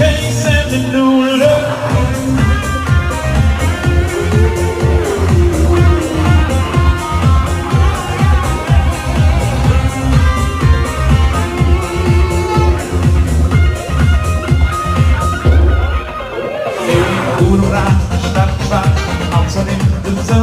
case and the new love. Hoe raar de stad was, als er in de zon.